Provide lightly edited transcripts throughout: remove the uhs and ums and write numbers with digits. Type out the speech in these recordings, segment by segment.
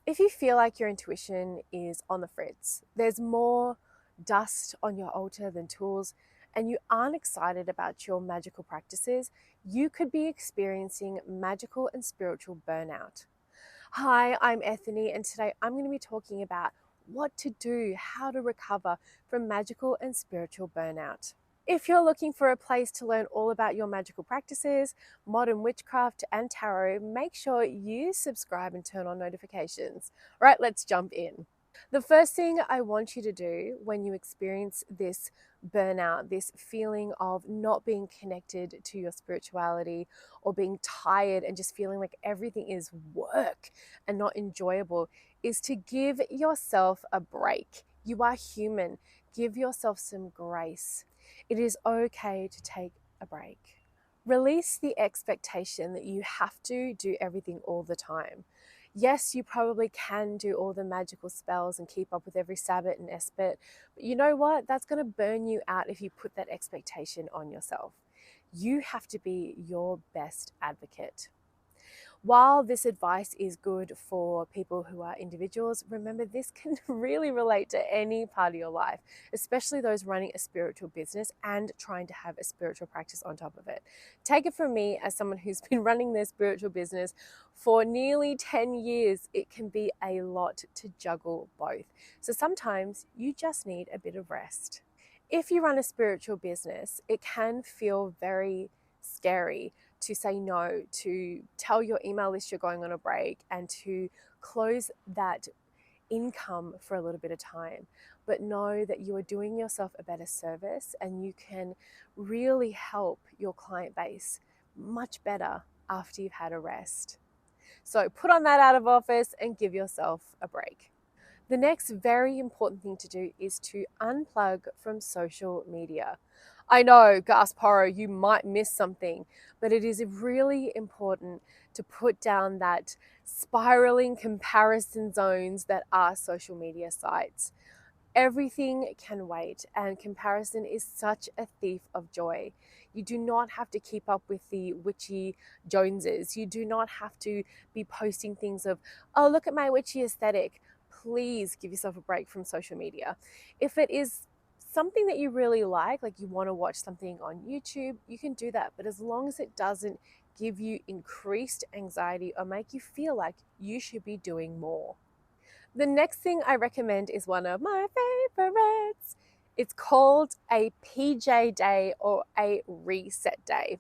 If you feel like your intuition is on the fritz, there's more dust on your altar than tools, and you aren't excited about your magical practices, you could be experiencing magical and spiritual burnout. Hi, I'm Ethony, and today I'm going to be talking about what to do, how to recover from magical and spiritual burnout. If you're looking for a place to learn all about your magical practices, modern witchcraft, and tarot, make sure you subscribe and turn on notifications. All right, let's jump in. The first thing I want you to do when you experience this burnout, this feeling of not being connected to your spirituality or being tired and just feeling like everything is work and not enjoyable, is to give yourself a break. You are human. Give yourself some grace. It is okay to take a break. Release the expectation that you have to do everything all the time. Yes, you probably can do all the magical spells and keep up with every sabbat and espet, but you know what? That's going to burn you out if you put that expectation on yourself. You have to be your best advocate. While this advice is good for people who are individuals, remember this can really relate to any part of your life, especially those running a spiritual business and trying to have a spiritual practice on top of it. Take it from me, as someone who's been running their spiritual business for nearly 10 years, it can be a lot to juggle both. So sometimes you just need a bit of rest. If you run a spiritual business, it can feel very scary to say no, to tell your email list you're going on a break, and to close that income for a little bit of time. But know that you are doing yourself a better service and you can really help your client base much better after you've had a rest. So put on that out of office and give yourself a break. The next very important thing to do is to unplug from social media. I know, gasp horror, you might miss something, but it is really important to put down that spiraling comparison zones that are social media sites. Everything can wait, and comparison is such a thief of joy. You do not have to keep up with the witchy Joneses. You do not have to be posting things of, oh, look at my witchy aesthetic. Please give yourself a break from social media. If it is something that you really like you want to watch something on YouTube, you can do that. But as long as it doesn't give you increased anxiety or make you feel like you should be doing more. The next thing I recommend is one of my favorites. It's called a PJ day or a reset day.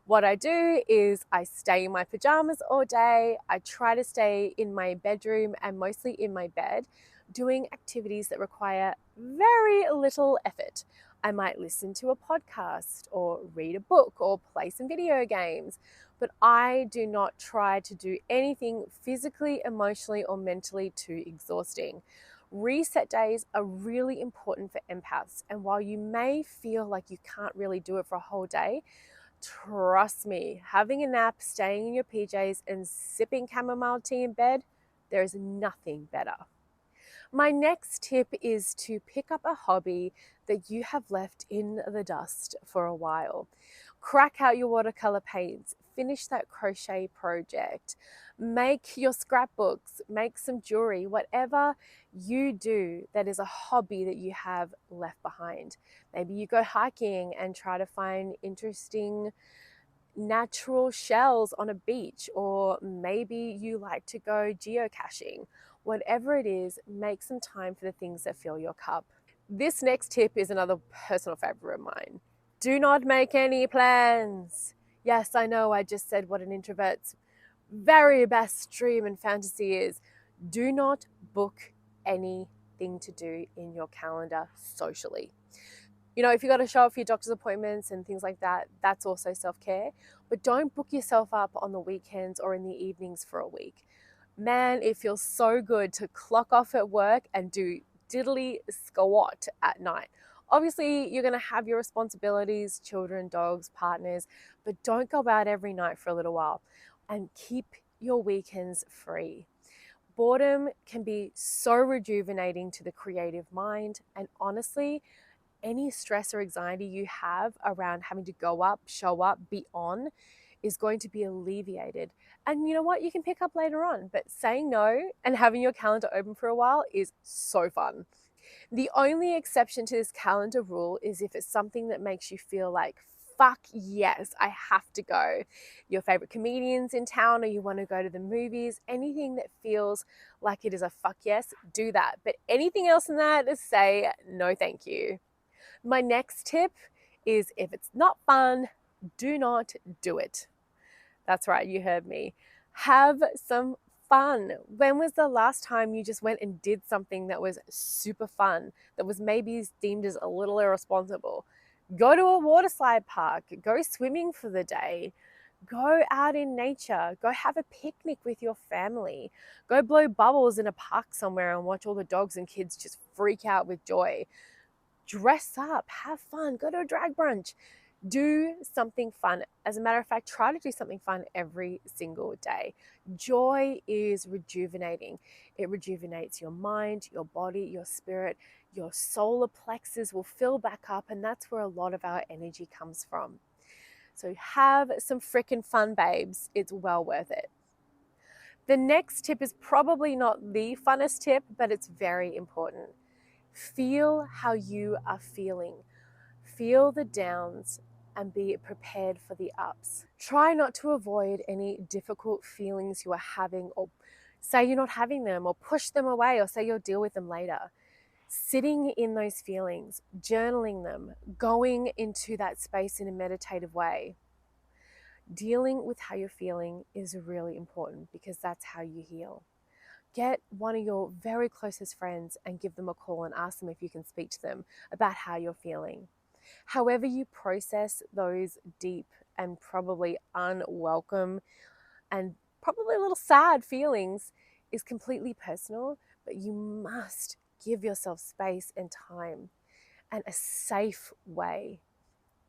What I do is I stay in my pajamas all day. I try to stay in my bedroom and mostly in my bed, doing activities that require very little effort. I might listen to a podcast or read a book or play some video games, but I do not try to do anything physically, emotionally, or mentally too exhausting. Reset days are really important for empaths, and while you may feel like you can't really do it for a whole day, trust me, having a nap, staying in your PJs, and sipping chamomile tea in bed, there is nothing better. My next tip is to pick up a hobby that you have left in the dust for a while. Crack out your watercolor paints, finish that crochet project, make your scrapbooks, make some jewelry, whatever you do that is a hobby that you have left behind. Maybe you go hiking and try to find interesting natural shells on a beach, or maybe you like to go geocaching. Whatever it is, make some time for the things that fill your cup. This next tip is another personal favorite of mine. Do not make any plans. Yes, I know I just said what an introvert's very best dream and fantasy is. Do not book anything to do in your calendar socially. You know, if you got to show up for your doctor's appointments and things like that, that's also self-care. But don't book yourself up on the weekends or in the evenings for a week. Man, it feels so good to clock off at work and do diddly squat at night. Obviously, you're going to have your responsibilities, children, dogs, partners, but don't go out every night for a little while, and keep your weekends free. Boredom can be so rejuvenating to the creative mind, and honestly, any stress or anxiety you have around having to go up, show up, be on, is going to be alleviated. And you know what? You can pick up later on, but saying no and having your calendar open for a while is so fun. The only exception to this calendar rule is if it's something that makes you feel like, fuck yes, I have to go. Your favorite comedians in town, or you want to go to the movies, anything that feels like it is a fuck yes, do that. But anything else than that, is say no thank you. My next tip is if it's not fun, do not do it. That's right, you heard me. Have some fun. When was the last time you just went and did something that was super fun, that was maybe deemed as a little irresponsible? Go to a water slide park, go swimming for the day, go out in nature, go have a picnic with your family, go blow bubbles in a park somewhere and watch all the dogs and kids just freak out with joy. Dress up, have fun, go to a drag brunch. Do something fun. As a matter of fact, try to do something fun every single day. Joy is rejuvenating. It rejuvenates your mind, your body, your spirit. Your solar plexus will fill back up, and that's where a lot of our energy comes from. So have some freaking fun, babes. It's well worth it. The next tip is probably not the funnest tip, but it's very important. Feel how you are feeling. Feel the downs and be prepared for the ups. Try not to avoid any difficult feelings you are having, or say you're not having them, or push them away, or say you'll deal with them later. Sitting in those feelings, journaling them, going into that space in a meditative way. Dealing with how you're feeling is really important, because that's how you heal. Get one of your very closest friends and give them a call and ask them if you can speak to them about how you're feeling. However you process those deep and probably unwelcome and probably a little sad feelings is completely personal, but you must give yourself space and time and a safe way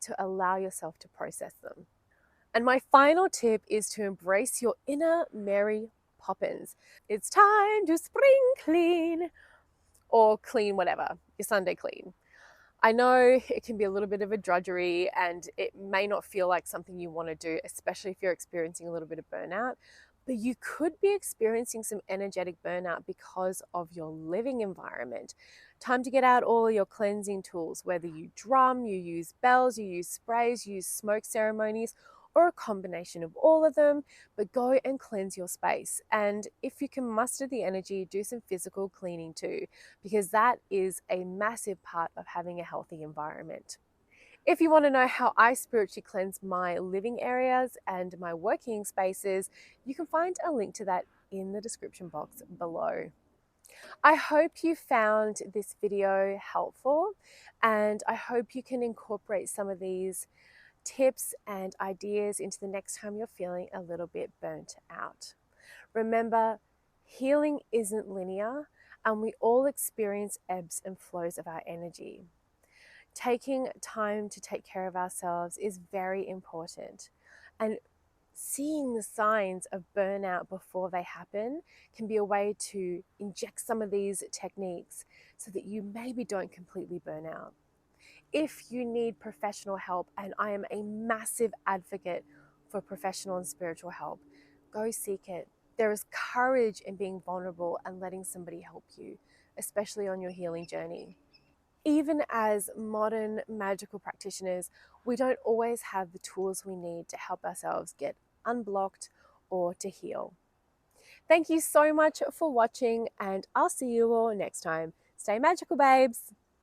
to allow yourself to process them. And my final tip is to embrace your inner Mary Poppins. It's time to spring clean, or clean whatever, your Sunday clean. I know it can be a little bit of a drudgery and it may not feel like something you want to do, especially if you're experiencing a little bit of burnout, but you could be experiencing some energetic burnout because of your living environment. Time to get out all your cleansing tools, whether you drum, you use bells, you use sprays, you use smoke ceremonies, or a combination of all of them, but go and cleanse your space. And if you can muster the energy, do some physical cleaning too, because that is a massive part of having a healthy environment. If you want to know how I spiritually cleanse my living areas and my working spaces, you can find a link to that in the description box below. I hope you found this video helpful, and I hope you can incorporate some of these tips and ideas into the next time you're feeling a little bit burnt out. Remember, healing isn't linear, and we all experience ebbs and flows of our energy. Taking time to take care of ourselves is very important, and seeing the signs of burnout before they happen can be a way to inject some of these techniques so that you maybe don't completely burn out. If you need professional help, and I am a massive advocate for professional and spiritual help, go seek it. There is courage in being vulnerable and letting somebody help you, especially on your healing journey. Even as modern magical practitioners, we don't always have the tools we need to help ourselves get unblocked or to heal. Thank you so much for watching, and I'll see you all next time. Stay magical, babes.